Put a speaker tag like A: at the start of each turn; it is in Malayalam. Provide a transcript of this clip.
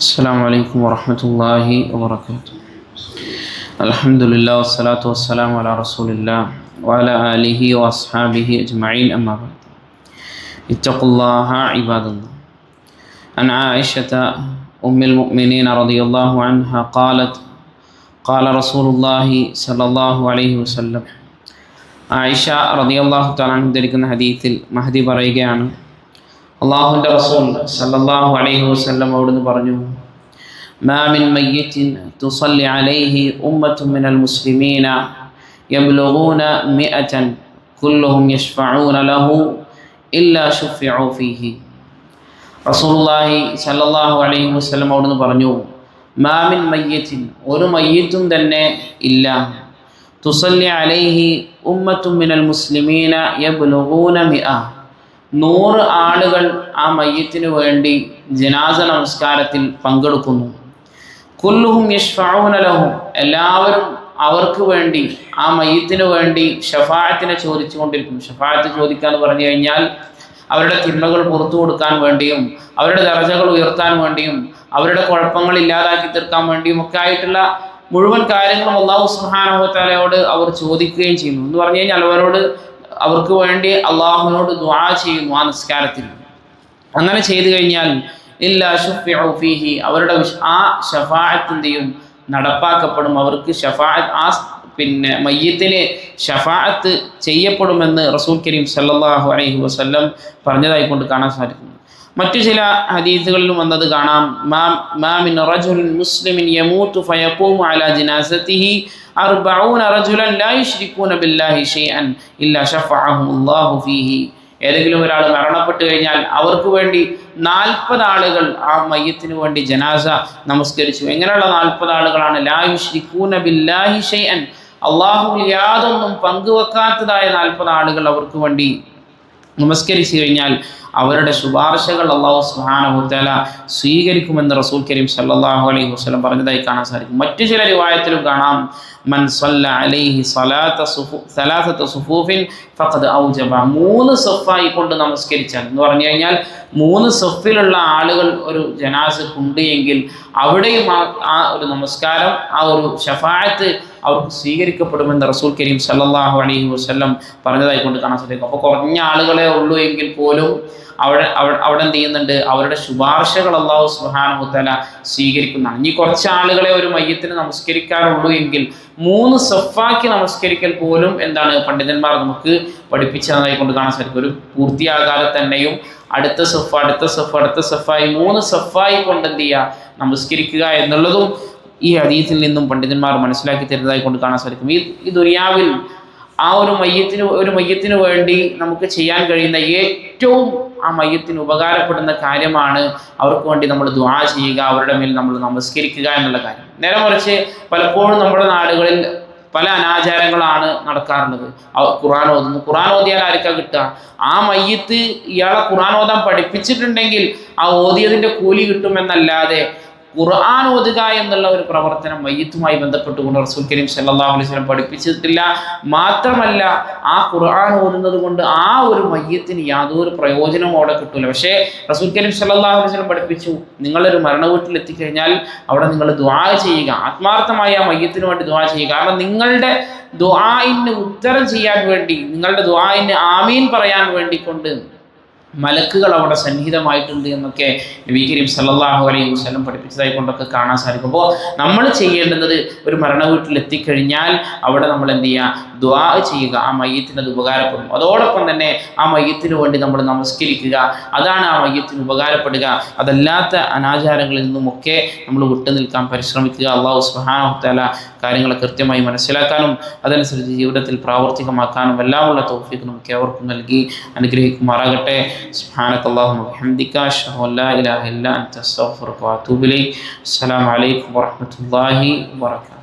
A: السلام عليكم ورحمة الله وبركاته. الحمد لله والصلاة والسلام على رسول الله وعلى آله وأصحابه أجمعين، أما بعد. اتقوا الله عباد الله. عن عائشة أم المؤمنين رضي الله عنها قالت قال رسول الله صلى الله عليه وسلم. ആയിഷ റളിയല്ലാഹു തആല അൻഹ ധരിക്കുന്ന ഹദീസിൽ മഹദി പറയുകയാണ്, അല്ലാഹുവിൻ്റെ റസൂൽ സല്ലല്ലാഹു അലൈഹി വസല്ലം അവിടുന്ന് പറഞ്ഞു, മാ മിൻ മയ്യിത്തിൻ തുസല്ലി അലൈഹി ഉമ്മത്തുൻ മിനൽ മുസ്ലിമീന യബ്ലുഗൂന മിഅതൻ കുല്ലുഹും യശ്ഫഊന ലഹു ഇല്ലാ ശുഫിഉ ഫീഹി. റസൂലുള്ളാഹി സല്ലല്ലാഹു അലൈഹി വസല്ലം അവിടുന്ന് പറഞ്ഞു, മാ മിൻ മയ്യിത്തിൻ, ഒരു മയ്യിത്തും തന്നെ ഇല്ല, തുസല്ലി അലൈഹി ഉമ്മത്തുൻ മിനൽ മുസ്ലിമീന യബ്ലുഗൂന മിഅ, 100 ആളുകൾ ആ മയ്യിത്തിന് വേണ്ടി ജനാസ നമസ്കാരത്തിൽ പങ്കെടുക്കുന്നു. കുല്ലുഹും യശ്ഫഊന ലഹു, എല്ലാവരും അവർക്ക് വേണ്ടി ആ മയ്യിത്തിന് വേണ്ടി ഷഫാഅത്തിനെ ചോദിച്ചു കൊണ്ടിരിക്കുന്നു. ഷഫാഅത്ത് ചോദിക്കുക എന്ന് പറഞ്ഞു കഴിഞ്ഞാൽ അവരുടെ തിന്മകൾ പുറത്തു കൊടുക്കാൻ വേണ്ടിയും അവരുടെ ദറജകൾ ഉയർത്താൻ വേണ്ടിയും അവരുടെ കുഴപ്പങ്ങൾ ഇല്ലാതാക്കി തീർക്കാൻ വേണ്ടിയും ഒക്കെ ആയിട്ടുള്ള മുഴുവൻ കാര്യങ്ങളും അല്ലാഹു സുബ്ഹാനഹു വ തആലയോട് അവർ ചോദിക്കുകയും ചെയ്യുന്നു. എന്ന് പറഞ്ഞു കഴിഞ്ഞാൽ അവർക്ക് വേണ്ടി അള്ളാഹുവിനോട് ദുആ ചെയ്യുന്നു ആ നിസ്കാരത്തിൽ. അങ്ങനെ ചെയ്തു കഴിഞ്ഞാൽ ഇല്ലാ ശുഫിഉ ഫീഹി, അവരുടെ ആ ഷഫാഅത്തിൻ്റെയും നടപ്പാക്കപ്പെടും. അവർക്ക് മയ്യിത്തിന് ഷഫാഅത്ത് ചെയ്യപ്പെടുമെന്ന് റസൂൽ കരീം സല്ലല്ലാഹു അലൈഹി വസല്ലം പറഞ്ഞതായിക്കൊണ്ട് കാണാൻ സാധിക്കുന്നു. മറ്റു ചില ഹദീസുകളിലും വന്നത് കാണാം, മാ മിൻ റജുലിൻ മുസ്ലിമിൻ യമൂതു ഫയഖൂമു അലാ ജനാസതിഹി 40 റജുലൻ ലാ യുശ്രികൂന ബില്ലാഹി ഷൈഅൻ ഇല്ലാ ശഫഅഹുല്ലാഹു ഫീഹി. ഏതെങ്കിലും ഒരാൾ മരണപ്പെട്ടു കഴിഞ്ഞാൽ അവർക്ക് വേണ്ടി 40 ആളുകൾ ആ മയ്യിത്തിന് വേണ്ടി ജനാസ നമസ്കരിച്ചു. എങ്ങനെയുള്ള 40 ആളുകളാണ്? ലാ യുശ്രികൂന ബില്ലാഹി ഷൈഅൻ, അള്ളാഹുവിൽ യാതൊന്നും പങ്കുവെക്കാത്തതായ 40 ആളുകൾ അവർക്ക് വേണ്ടി നമസ്കരിച്ചു കഴിഞ്ഞാൽ അവരുടെ ശുപാർശകൾ അല്ലാഹു സുബ്ഹാനഹു വ തആല സ്വീകരിക്കുമെന്ന് റസൂൽ കരീം സല്ലല്ലാഹു അലൈഹി വസല്ലം പറഞ്ഞതായി കാണാൻ സാധിക്കും. മറ്റു ചില റിവായത്തിലും കാണാം, മൻ സല്ല അലൈഹി സലാസത സുഫൂഫിൻ ഫഖദ് ഔജബ, 3 സഫായി കൊണ്ട് നമസ്കരിച്ചാൽ, എന്ന് പറഞ്ഞു കഴിഞ്ഞാൽ 3 സഫിലുള്ള ആളുകൾ ഒരു ജനാസക്കുണ്ട് എങ്കിൽ അവിടെയും ആ ഒരു നമസ്കാരം, ആ ഒരു ഷഫാഅത്ത് അവർക്ക് സ്വീകരിക്കപ്പെടുമെന്ന് റസൂൽ കരീം സല്ലല്ലാഹു അലൈഹി വസല്ലം പറഞ്ഞതായി കൊണ്ട് കാണാൻ സാധിക്കും. അപ്പോൾ കുറഞ്ഞ ആളുകളെ ഉള്ളൂ എങ്കിൽ പോലും അവിടെ എന്ത് ചെയ്യുന്നുണ്ട്? അവരുടെ ശുപാർശകൾ അല്ലാഹു സുബ്ഹാനഹു വ തആല സ്വീകരിക്കുന്നതാണ്. ഇനി കുറച്ച് ആളുകളെ ഒരു മയ്യിത്തിന് നമസ്കരിക്കാറുള്ളൂ എങ്കിൽ 3 സഫാക്കി നമസ്കരിക്കൽ പോലും എന്താണ് പണ്ഡിതന്മാർ നമുക്ക് പഠിപ്പിച്ചതായി കൊണ്ട് കാണാൻ സാധിക്കും. ഒരു പൂർത്തിയാകാതെ തന്നെയും അടുത്ത സഫായി 3 സഫായി കൊണ്ട് എന്ത് ചെയ്യുക? നമസ്കരിക്കുക എന്നുള്ളതും ഈ ഹദീസിൽ നിന്നും പണ്ഡിതന്മാർ മനസ്സിലാക്കി തരുന്നതായി കൊണ്ട് കാണാൻ സാധിക്കും. ഈ ദുനിയാവിൽ ആ ഒരു മയ്യിത്തിന് വേണ്ടി നമുക്ക് ചെയ്യാൻ കഴിയുന്ന ഏറ്റവും ആ മയ്യിത്തിന് ഉപകാരപ്പെടുന്ന കാര്യമാണ് അവർക്ക് വേണ്ടി നമ്മൾ ദുആ ചെയ്യുക, അവരുടെ മേൽ നമ്മൾ നമസ്കരിക്കുക എന്നുള്ള കാര്യം. നേരെ മറിച്ച് പലപ്പോഴും നമ്മുടെ നാടുകളിൽ പല അനാചാരങ്ങളാണ് നടക്കാറുള്ളത്. ഖുർആൻ ഓതുന്നു, ഖുർആൻ ഓതിയാൽ ആർക്കാ കിട്ടുക? ആ മയ്യിത്ത് ഇയാളെ ഖുർആൻ ഓതാൻ പഠിപ്പിച്ചിട്ടുണ്ടെങ്കിൽ ആ ഓതിയതിൻ്റെ കൂലി കിട്ടുമെന്നല്ലാതെ ഖുർആൻ ഓതുക എന്നുള്ള ഒരു പ്രവർത്തനം മയ്യിത്തുമായി ബന്ധപ്പെട്ടുകൊണ്ട് റസൂൽ കരീം സല്ലല്ലാഹു അലൈഹി വസല്ലം പഠിപ്പിച്ചിട്ടില്ല. മാത്രമല്ല ആ ഖുർആൻ ഓതുന്നത് കൊണ്ട് ആ ഒരു മയ്യിത്തിന് യാതൊരു പ്രയോജനവും അവിടെ കിട്ടൂല. പക്ഷേ റസൂൽ കരീം സല്ലല്ലാഹു അലൈഹി വസല്ലം പഠിപ്പിച്ചു, നിങ്ങളൊരു മരണ വീട്ടിൽ എത്തിക്കഴിഞ്ഞാൽ അവിടെ നിങ്ങൾ ദുആ ചെയ്യുക, ആത്മാർത്ഥമായി ആ മയ്യിത്തിന് വേണ്ടി ദുആ ചെയ്യുക. കാരണം നിങ്ങളുടെ ദുആഇന് ഉത്തരം ചെയ്യാൻ വേണ്ടി, നിങ്ങളുടെ ദുആഇന് ആമീൻ പറയാൻ വേണ്ടി കൊണ്ട് മലക്കുകൾ അവിടെ സന്നിഹിതമായിട്ടുണ്ട് എന്നൊക്കെ നബി കരീം സല്ലല്ലാഹു അലൈഹി വസല്ലം പഠിപ്പിച്ചതായി കൊണ്ടൊക്കെ കാണാൻ സാധിക്കും. അപ്പോൾ നമ്മൾ ചെയ്യേണ്ടുന്നത് ഒരു മരണ വീട്ടിൽ എത്തിക്കഴിഞ്ഞാൽ അവിടെ നമ്മൾ എന്ത് ചെയ്യുക? ദുആ ചെയ്യുക, ആ മയ്യിത്തിന് അത് ഉപകാരപ്പെടും. അതോടൊപ്പം തന്നെ ആ മയ്യിത്തിന് വേണ്ടി നമ്മൾ നമസ്കരിക്കുക, അതാണ് ആ മയ്യിത്തിന് ഉപകാരപ്പെടുക. അതല്ലാത്ത അനാചാരങ്ങളിൽ നിന്നുമൊക്കെ നമ്മൾ വിട്ടുനിൽക്കാൻ പരിശ്രമിക്കുക. അല്ലാഹു സുബ്ഹാനഹു വ തആല കാര്യങ്ങളെ കൃത്യമായി മനസ്സിലാക്കാനും അതനുസരിച്ച് ജീവിതത്തിൽ പ്രാവർത്തികമാക്കാനും എല്ലാമുള്ള തൗഫീഖ് നമുക്ക് ഏവർക്കും നൽകി അനുഗ്രഹിക്കുമാറാകട്ടെ. സുബ്ഹാനകല്ലാഹുമ്മ വബിഹംദിക അശ്ഹദു അൻ ലാ ഇലാഹ ഇല്ലാ അൻത അസ്തഗ്ഫിറുക വ അതൂബു ഇലൈക്. അസ്സലാമു അലൈക്കും വറഹ്മത്തുള്ളാഹി വബറകാതുഹു.